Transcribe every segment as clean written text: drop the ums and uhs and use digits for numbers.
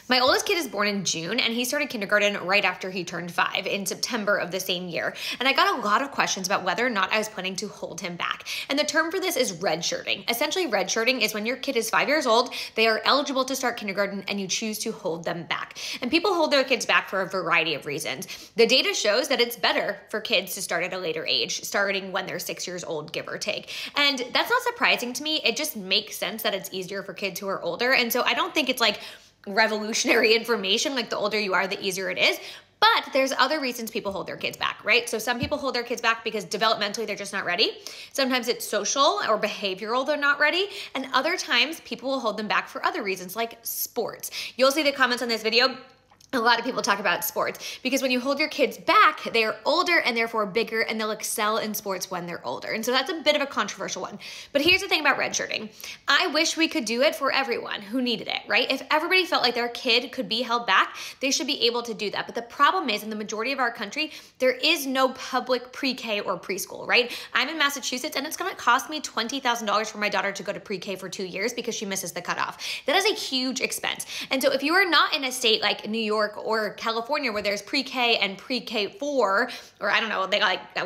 My oldest kid is born in June, and he started kindergarten right after he turned 5 in September of the same year. And I got a lot of questions about whether or not I was planning to hold him back. And the term for this is redshirting. Essentially, redshirting is when your kid is 5 years old, they are eligible to start kindergarten, and you choose to hold them back. And people hold their kids back for a variety of reasons. The data shows that it's better for kids to start at a later age, starting when they're 6 years old, give or take. And that's not surprising to me. It just makes sense that it's easier for kids who are older. And so I don't think it's like revolutionary information, like the older you are, the easier it is. But there's other reasons people hold their kids back, right? So some people hold their kids back because developmentally they're just not ready. Sometimes it's social or behavioral, they're not ready. And other times people will hold them back for other reasons like sports. You'll see the comments on this video. A lot of people talk about sports because when you hold your kids back, they are older and therefore bigger, and they'll excel in sports when they're older. And so that's a bit of a controversial one. But here's the thing about redshirting. I wish we could do it for everyone who needed it, right? If everybody felt like their kid could be held back, they should be able to do that. But the problem is, in the majority of our country, there is no public pre-K or preschool, right? I'm in Massachusetts, and it's gonna cost me $20,000 for my daughter to go to pre-K for 2 years because she misses the cutoff. That is a huge expense. And so if you are not in a state like New York or California where there's pre-K and pre-K4, or I don't know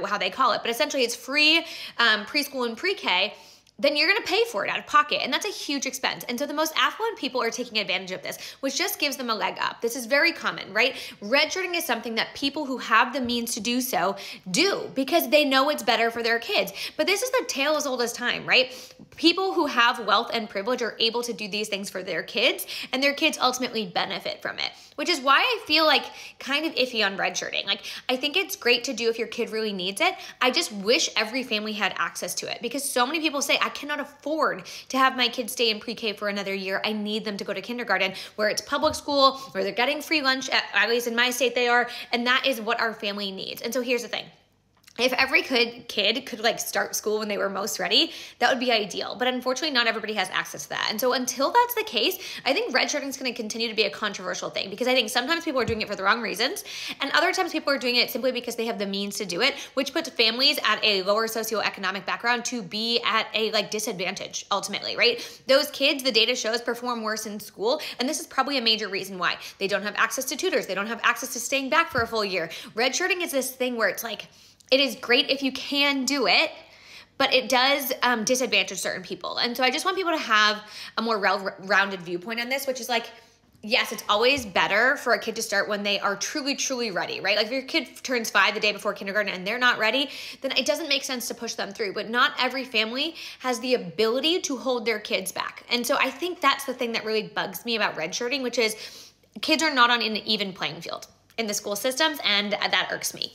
how they call it, but essentially it's free preschool and pre-K, then you're gonna pay for it out of pocket. And that's a huge expense. And so the most affluent people are taking advantage of this, which just gives them a leg up. This is very common, right? Redshirting is something that people who have the means to do so do because they know it's better for their kids. But this is the tale as old as time, right? People who have wealth and privilege are able to do these things for their kids, and their kids ultimately benefit from it, which is why I feel like kind of iffy on redshirting. Like, I think it's great to do if your kid really needs it. I just wish every family had access to it because so many people say, I cannot afford to have my kids stay in pre-K for another year. I need them to go to kindergarten where it's public school, where they're getting free lunch, at least in my state they are, and that is what our family needs. And so here's the thing. If every kid could like start school when they were most ready, that would be ideal. But unfortunately, not everybody has access to that. And so until that's the case, I think redshirting is going to continue to be a controversial thing because I think sometimes people are doing it for the wrong reasons. And other times people are doing it simply because they have the means to do it, which puts families at a lower socioeconomic background to be at a like disadvantage ultimately, right? Those kids, the data shows, perform worse in school. And this is probably a major reason why. They don't have access to tutors. They don't have access to staying back for a full year. Redshirting is this thing where it's like, it is great if you can do it, but it does disadvantage certain people. And so I just want people to have a more rounded viewpoint on this, which is like, yes, it's always better for a kid to start when they are truly, truly ready, right? Like if your kid turns 5 the day before kindergarten and they're not ready, then it doesn't make sense to push them through. But not every family has the ability to hold their kids back. And so I think that's the thing that really bugs me about redshirting, which is kids are not on an even playing field in the school systems, and that irks me.